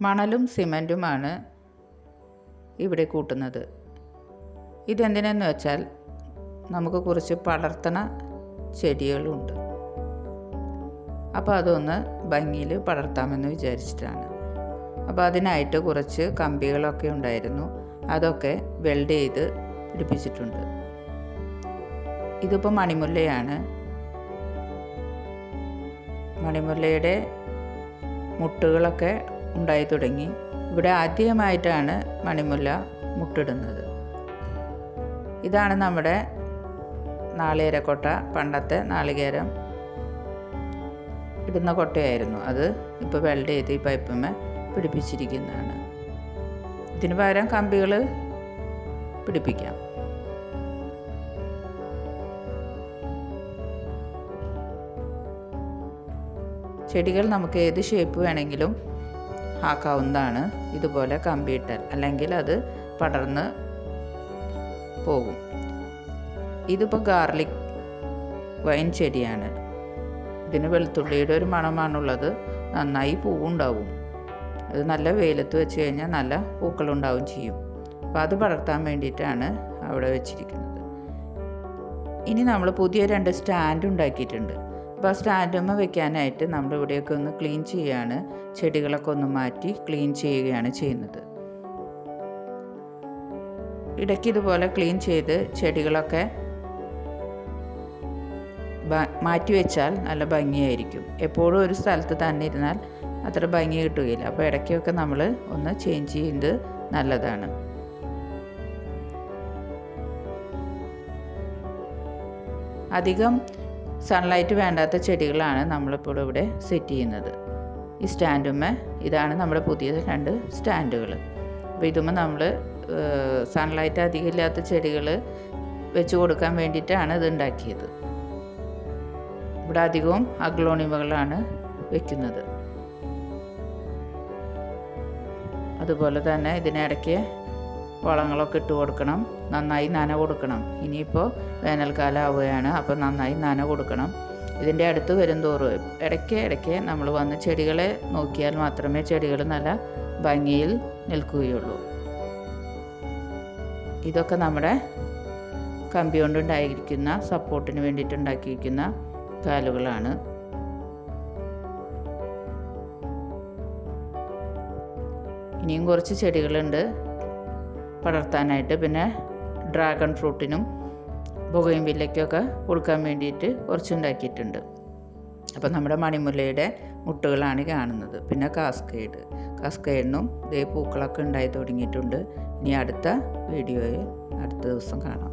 മണലും സിമൻറ്റുമാണ് ഇവിടെ കൂട്ടുന്നത്. ഇതെന്തിനെന്ന് വെച്ചാൽ നമുക്ക് കുറച്ച് പടർത്തണ ചെടികളുണ്ട്. അപ്പോൾ അതൊന്ന് ഭംഗിയിൽ പടർത്താമെന്ന് വിചാരിച്ചിട്ടാണ്. അപ്പോൾ അതിനായിട്ട് കുറച്ച് കമ്പികളൊക്കെ ഉണ്ടായിരുന്നു, അതൊക്കെ വെൽഡ് ചെയ്ത് പിടിപ്പിച്ചിട്ടുണ്ട്. ഇതിപ്പോൾ മണിമുല്ലയാണ്. മണിമുല്ലയുടെ മുട്ടുകളൊക്കെ ഉണ്ടായി തുടങ്ങി. ഇവിടെ ആദ്യമായിട്ടാണ് മണിമുല്ല മുട്ടിടുന്നത്. ഇതാണ് നമ്മുടെ നാളികേരക്കൊട്ട. പണ്ടത്തെ നാളികേരം ഇടുന്ന കൊട്ടയായിരുന്നു. അത് ഇപ്പോൾ വെൽഡ് ചെയ്ത് ഈ പൈപ്പുമേ പിടിപ്പിച്ചിരിക്കുന്നതാണ്. ഇതിന് പകരം കമ്പികൾ പിടിപ്പിക്കാം. ചെടികൾ നമുക്ക് ഏത് ഷേപ്പ് വേണമെങ്കിലും ആക്കാവുന്നതാണ്. ഇതുപോലെ കമ്പിയിട്ടാൽ, അല്ലെങ്കിൽ അത് പടർന്ന് പോകും. ഇതിപ്പോൾ ഗാർലിക് വൈൻ ചെടിയാണ്. ഇതിന് വെളുത്തുള്ളിയുടെ ഒരു മണമാണുള്ളത്. നന്നായി പൂവുണ്ടാവും. അത് നല്ല വെയിലത്ത് വെച്ച് കഴിഞ്ഞാൽ നല്ല പൂക്കളുണ്ടാവും ചെയ്യും. അപ്പോൾ അത് പടർത്താൻ വേണ്ടിയിട്ടാണ് അവിടെ വെച്ചിരിക്കുന്നത്. ഇനി നമ്മൾ പുതിയ 2 സ്റ്റാൻഡ് ഉണ്ടാക്കിയിട്ടുണ്ട്. അപ്പോൾ ആ സ്റ്റാൻഡുമ്മ വെക്കാനായിട്ട് നമ്മളിവിടെയൊക്കെ ഒന്ന് ക്ലീൻ ചെയ്യുകയാണ്. ചെടികളൊക്കെ ഒന്ന് മാറ്റി ക്ലീൻ ചെയ്യുകയാണ് ചെയ്യുന്നത്. ഇടയ്ക്ക് ഇതുപോലെ ക്ലീൻ ചെയ്ത് ചെടികളൊക്കെ മാറ്റി വെച്ചാൽ നല്ല ഭംഗിയായിരിക്കും. എപ്പോഴും ഒരു സ്ഥലത്ത് തന്നെ ഇരുന്നാൽ അത്ര ഭംഗി കിട്ടുകയില്ല. അപ്പോൾ ഇടയ്ക്കൊക്കെ നമ്മൾ ഒന്ന് ചേഞ്ച് ചെയ്യുന്നത് നല്ലതാണ്. അധികം സൺലൈറ്റ് വേണ്ടാത്ത ചെടികളാണ് നമ്മളിപ്പോൾ ഇവിടെ സെറ്റ് ചെയ്യുന്നത്. ഈ സ്റ്റാൻഡുമ്മേ ഇതാണ് നമ്മുടെ പുതിയ 2 സ്റ്റാൻഡുകൾ. അപ്പോൾ ഇതുമ്മേ നമ്മൾ സൺലൈറ്റ് അധികം ഇല്ലാത്ത ചെടികൾ വെച്ച് കൊടുക്കാൻ വേണ്ടിയിട്ടാണ് ഇത് ഉണ്ടാക്കിയത്. ഇവിടെ അധികവും അഗ്ലോണിമകളാണ് വെക്കുന്നത്. അതുപോലെ തന്നെ ഇതിനിടയ്ക്ക് വളങ്ങളൊക്കെ ഇട്ട് കൊടുക്കണം. നന്നായി നന കൊടുക്കണം. ഇനിയിപ്പോൾ വേനൽക്കാലം ആവുകയാണ്, അപ്പോൾ നന്നായി നന കൊടുക്കണം. ഇതിൻ്റെ അടുത്ത് വരും തോറും ഇടയ്ക്ക് നമ്മൾ വന്ന് ചെടികളെ നോക്കിയാൽ മാത്രമേ ചെടികൾ നല്ല ഭംഗിയിൽ നിൽക്കുകയുള്ളൂ. ഇതൊക്കെ നമ്മുടെ കമ്പി കൊണ്ടുണ്ടായിരിക്കുന്ന സപ്പോർട്ടിന് വേണ്ടിയിട്ട് ഉണ്ടാക്കിയിരിക്കുന്ന കാലുകളാണ്. ഇനിയും കുറച്ച് ചെടികളുണ്ട് പടർത്താനായിട്ട്. പിന്നെ ഡ്രാഗൺ ഫ്രൂട്ടിനും ബൊഗെയിൻവില്ലയ്ക്കൊക്കെ കൊടുക്കാൻ വേണ്ടിയിട്ട് കുറച്ചുണ്ടാക്കിയിട്ടുണ്ട്. അപ്പോൾ നമ്മുടെ മണിമുല്ലയുടെ മുട്ടുകളാണ് കാണുന്നത്. പിന്നെ കാസ്കേഡിനും ഇതേ പൂക്കളൊക്കെ ഉണ്ടായി തുടങ്ങിയിട്ടുണ്ട്. ഇനി അടുത്ത വീഡിയോയിൽ അടുത്ത ദിവസം കാണാം.